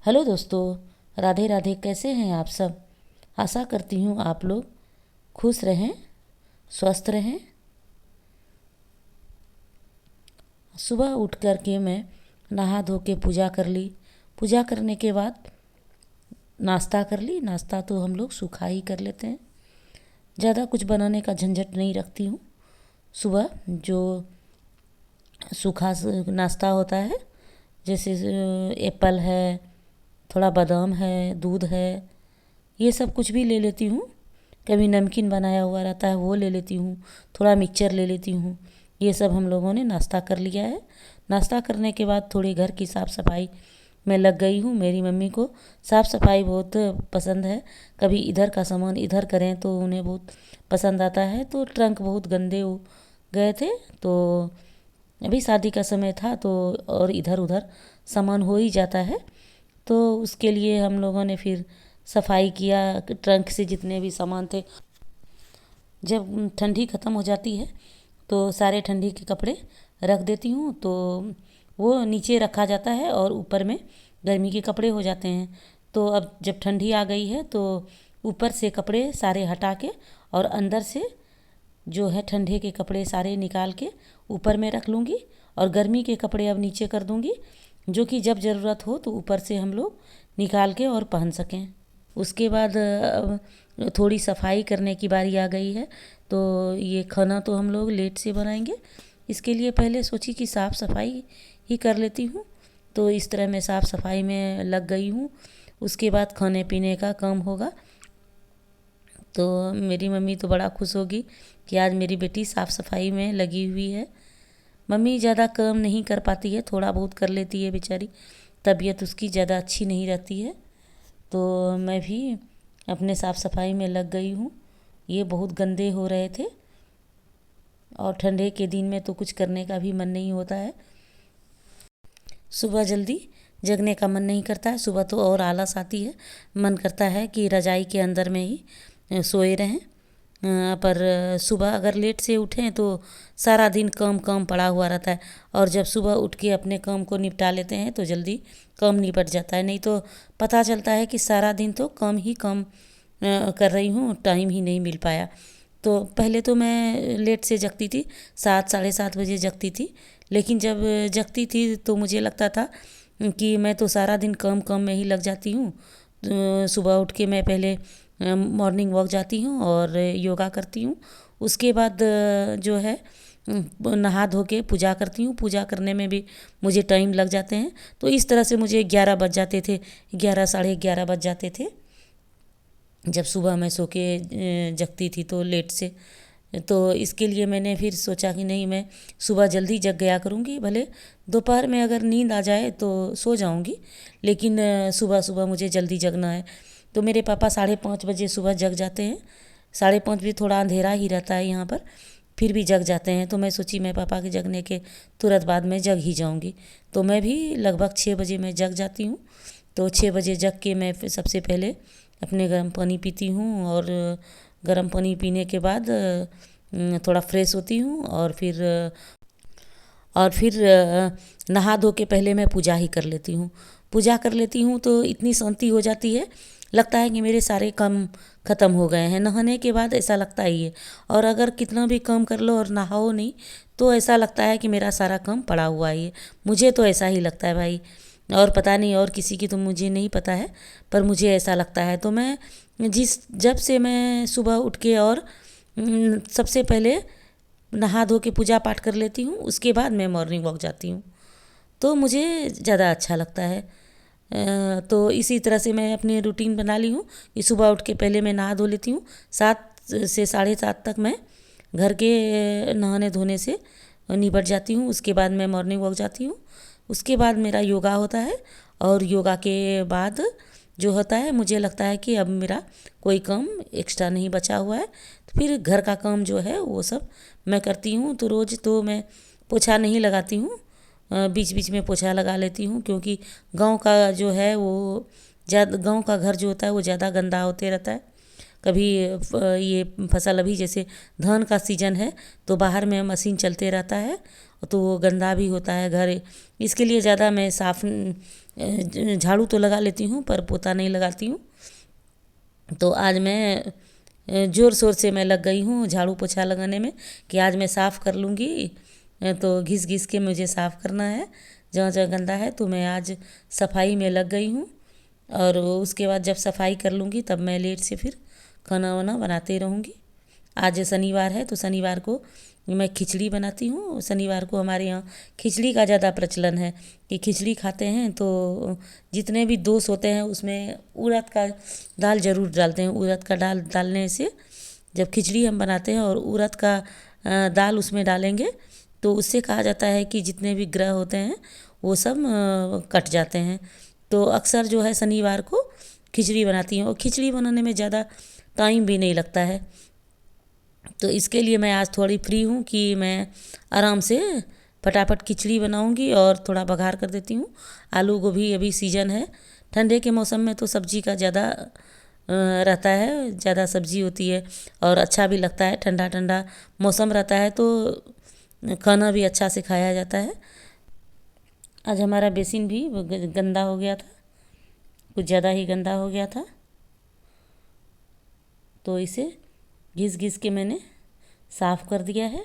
Hello दोस्तों, राधे राधे। कैसे हैं आप सब? आशा करती हूँ आप लोग खुश रहें, स्वस्थ रहें। सुबह उठ कर के मैं नहा धो के पूजा कर ली। पूजा करने के बाद नाश्ता कर ली। नाश्ता तो हम लोग सूखा ही कर लेते हैं, ज़्यादा कुछ बनाने का झंझट नहीं रखती हूँ। सुबह जो सूखा नाश्ता होता है, जैसे एप्पल है, थोड़ा बादाम है, दूध है, ये सब कुछ भी ले लेती हूँ। कभी नमकीन बनाया हुआ रहता है वो ले लेती हूँ, थोड़ा मिक्सचर ले लेती हूँ। ये सब हम लोगों ने नाश्ता कर लिया है। नाश्ता करने के बाद थोड़ी घर की साफ़ सफाई में लग गई हूँ। मेरी मम्मी को साफ़ सफाई बहुत पसंद है। कभी इधर का सामान इधर करें तो उन्हें बहुत पसंद आता है। तो ट्रंक बहुत गंदे हो गए थे, तो अभी शादी का समय था तो और इधर उधर सामान हो ही जाता है। तो उसके लिए हम लोगों ने फिर सफाई किया। ट्रंक से जितने भी सामान थे, जब ठंडी ख़त्म हो जाती है तो सारे ठंडी के कपड़े रख देती हूँ, तो वो नीचे रखा जाता है और ऊपर में गर्मी के कपड़े हो जाते हैं। तो अब जब ठंडी आ गई है तो ऊपर से कपड़े सारे हटा के और अंदर से जो है ठंडे के कपड़े सारे निकाल के ऊपर में रख लूँगी, और गर्मी के कपड़े अब नीचे कर दूँगी, जो कि जब ज़रूरत हो तो ऊपर से हम लोग निकाल के और पहन सकें। उसके बाद थोड़ी सफाई करने की बारी आ गई है। तो ये खाना तो हम लोग लेट से बनाएंगे, इसके लिए पहले सोची कि साफ़ सफाई ही कर लेती हूँ। तो इस तरह मैं साफ़ सफाई में लग गई हूँ। उसके बाद खाने पीने का काम होगा। तो मेरी मम्मी तो बड़ा खुश होगी कि आज मेरी बेटी साफ़ सफाई में लगी हुई है। मम्मी ज़्यादा काम नहीं कर पाती है, थोड़ा बहुत कर लेती है बेचारी, तबीयत उसकी ज़्यादा अच्छी नहीं रहती है। तो मैं भी अपने साफ़ सफाई में लग गई हूँ। ये बहुत गंदे हो रहे थे और ठंडे के दिन में तो कुछ करने का भी मन नहीं होता है। सुबह जल्दी जगने का मन नहीं करता है, सुबह तो और आलस आती है। मन करता है कि रजाई के अंदर में ही सोए रहें। पर सुबह अगर लेट से उठें तो सारा दिन काम काम पड़ा हुआ रहता है, और जब सुबह उठ के अपने काम को निपटा लेते हैं तो जल्दी काम निपट जाता है। नहीं तो पता चलता है कि सारा दिन तो काम ही काम कर रही हूँ, टाइम ही नहीं मिल पाया। तो पहले तो मैं लेट से जगती थी, 7 साढ़े 7 बजे जगती थी। लेकिन जब जगती थी तो मुझे लगता था कि मैं तो सारा दिन काम काम में ही लग जाती हूँ। सुबह उठ के मैं पहले मॉर्निंग वॉक जाती हूँ और योगा करती हूँ। उसके बाद जो है नहा धो के पूजा करती हूँ। पूजा करने में भी मुझे टाइम लग जाते हैं। तो इस तरह से मुझे 11 बज जाते थे, 11 साढ़े 11 बज जाते थे जब सुबह मैं सो के जगती थी तो लेट से। तो इसके लिए मैंने फिर सोचा कि नहीं, मैं सुबह जल्दी जग गया करूँगी। भले दोपहर में अगर नींद आ जाए तो सो जाऊँगी, लेकिन सुबह सुबह मुझे जल्दी जगना है। तो मेरे पापा 5:30 बजे सुबह जग जाते हैं। 5:30 बजे थोड़ा अंधेरा ही रहता है यहाँ पर, फिर भी जग जाते हैं। तो मैं सोची मैं पापा के जगने के तुरंत बाद में जग ही जाऊँगी। तो मैं भी लगभग 6 बजे मैं जग जाती हूँ। तो 6 बजे जग के मैं सबसे पहले अपने गर्म पानी पीती हूँ, और गर्म पानी पीने के बाद थोड़ा फ्रेश होती हूँ, और फिर नहा धो के पहले मैं पूजा ही कर लेती हूँ। पूजा कर लेती हूँ तो इतनी शांति हो जाती है, लगता है कि मेरे सारे काम ख़त्म हो गए हैं। नहाने के बाद ऐसा लगता ही है, और अगर कितना भी काम कर लो और नहाओ नहीं तो ऐसा लगता है कि मेरा सारा काम पड़ा हुआ ही है। मुझे तो ऐसा ही लगता है भाई, और पता नहीं और किसी की तो मुझे नहीं पता है, पर मुझे ऐसा लगता है। तो मैं जब से मैं सुबह उठ के और सबसे पहले नहा धो के पूजा पाठ कर लेती हूँ, उसके बाद मैं मॉर्निंग वॉक जाती हूँ, तो मुझे ज़्यादा अच्छा लगता है। तो इसी तरह से मैं अपनी रूटीन बना ली हूँ कि सुबह उठ के पहले मैं नहा धो लेती हूँ। 7 से 7:30 तक मैं घर के नहाने धोने से निपट जाती हूँ। उसके बाद मैं मॉर्निंग वॉक जाती हूँ। उसके बाद मेरा योगा होता है, और योगा के बाद जो होता है मुझे लगता है कि अब मेरा कोई काम एक्स्ट्रा नहीं बचा हुआ है। तो फिर घर का काम जो है वो सब मैं करती हूँ। तो रोज़ तो मैं पोछा नहीं लगाती हूँ, बीच बीच में पोछा लगा लेती हूँ, क्योंकि गांव का जो है वो ज़्यादा, गांव का घर जो होता है वो ज़्यादा गंदा होते रहता है। कभी ये फसल, अभी जैसे धान का सीजन है तो बाहर में मशीन चलते रहता है, तो वो गंदा भी होता है घर। इसके लिए ज़्यादा मैं साफ़ झाड़ू तो लगा लेती हूँ पर पोता नहीं लगाती हूँ। तो आज मैं ज़ोर शोर से मैं लग गई हूँ झाड़ू पोछा लगाने में कि आज मैं साफ़ कर लूँगी। तो घिस घिस के मुझे साफ़ करना है, जहाँ जहाँ गंदा है। तो मैं आज सफाई में लग गई हूँ और उसके बाद जब सफाई कर लूँगी तब मैं लेट से फिर खाना वाना बनाते रहूँगी। आज शनिवार है तो शनिवार को मैं खिचड़ी बनाती हूँ। शनिवार को हमारे यहाँ खिचड़ी का ज़्यादा प्रचलन है कि खिचड़ी खाते हैं। तो जितने भी दोष होते हैं उसमें उड़द का दाल ज़रूर डालते हैं। उड़द का दाल डालने से जब खिचड़ी हम बनाते हैं और उड़द का दाल उसमें डालेंगे तो उससे कहा जाता है कि जितने भी ग्रह होते हैं वो सब कट जाते हैं। तो अक्सर जो है शनिवार को खिचड़ी बनाती हूँ और खिचड़ी बनाने में ज़्यादा टाइम भी नहीं लगता है। तो इसके लिए मैं आज थोड़ी फ्री हूँ कि मैं आराम से फटाफट खिचड़ी बनाऊँगी और थोड़ा बघार कर देती हूँ। आलू गोभी अभी सीजन है, ठंडे के मौसम में तो सब्जी का ज़्यादा रहता है, ज़्यादा सब्जी होती है और अच्छा भी लगता है। ठंडा ठंडा मौसम रहता है तो खाना भी अच्छा से खाया जाता है। आज हमारा बेसिन भी गंदा हो गया था, कुछ ज़्यादा ही गंदा हो गया था, तो इसे घिस घिस के मैंने साफ़ कर दिया है।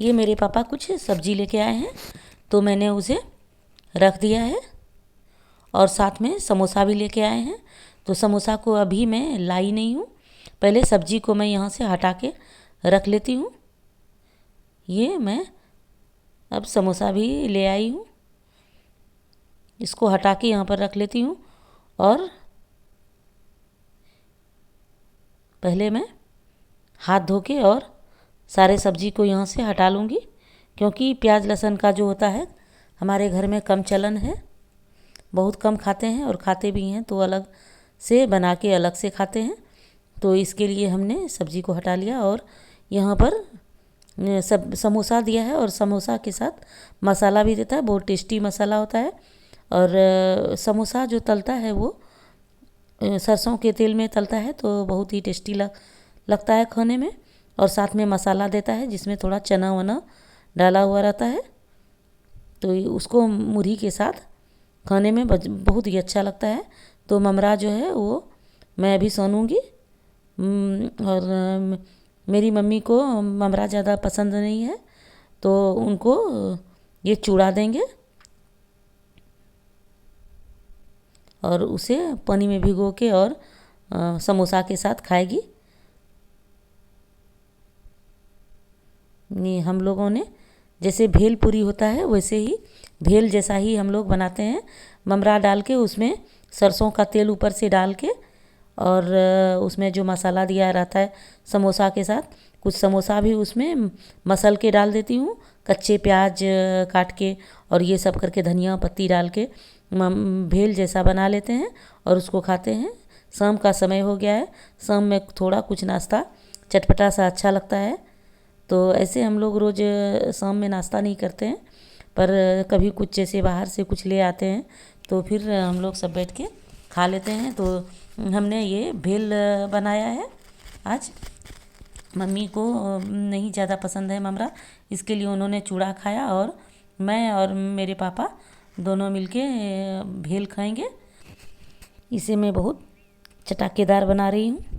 ये मेरे पापा कुछ सब्जी लेके आए हैं, तो मैंने उसे रख दिया है। और साथ में समोसा भी लेके आए हैं, तो समोसा को अभी मैं लाई नहीं हूँ, पहले सब्जी को मैं यहाँ से हटा के रख लेती हूँ। ये मैं अब समोसा भी ले आई हूँ, इसको हटा के यहाँ पर रख लेती हूँ। और पहले मैं हाथ धो के और सारे सब्जी को यहाँ से हटा लूँगी, क्योंकि प्याज लहसुन का जो होता है हमारे घर में कम चलन है, बहुत कम खाते हैं, और खाते भी हैं तो अलग से बना के अलग से खाते हैं। तो इसके लिए हमने सब्जी को हटा लिया। और यहाँ पर सब समोसा दिया है, और समोसा के साथ मसाला भी देता है, बहुत टेस्टी मसाला होता है। और समोसा जो तलता है वो सरसों के तेल में तलता है, तो बहुत ही टेस्टी लगता है खाने में। और साथ में मसाला देता है जिसमें थोड़ा चना वना डाला हुआ रहता है, तो उसको मुरही के साथ खाने में बहुत ही अच्छा लगता है। तो ममरा जो है वो मैं अभी सानूंगी। और मेरी मम्मी को ममरा ज़्यादा पसंद नहीं है, तो उनको ये चूड़ा देंगे और उसे पानी में भिगो के और समोसा के साथ खाएगी। ये हम लोगों ने जैसे भेल पूरी होता है वैसे ही भेल जैसा ही हम लोग बनाते हैं, ममरा डाल के उसमें सरसों का तेल ऊपर से डाल के, और उसमें जो मसाला दिया रहता है समोसा के साथ, कुछ समोसा भी उसमें मसल के डाल देती हूँ, कच्चे प्याज काट के और ये सब करके धनिया पत्ती डाल के भेल जैसा बना लेते हैं और उसको खाते हैं। शाम का समय हो गया है, शाम में थोड़ा कुछ नाश्ता चटपटा सा अच्छा लगता है। तो ऐसे हम लोग रोज़ शाम में नाश्ता नहीं करते हैं, पर कभी कुछ जैसे बाहर से कुछ ले आते हैं तो फिर हम लोग सब बैठ के खा लेते हैं। तो हमने ये भेल बनाया है आज। मम्मी को नहीं ज़्यादा पसंद है ममरा, इसके लिए उन्होंने चूड़ा खाया, और मैं और मेरे पापा दोनों मिलके भेल खाएंगे। इसे मैं बहुत चटाकेदार बना रही हूँ।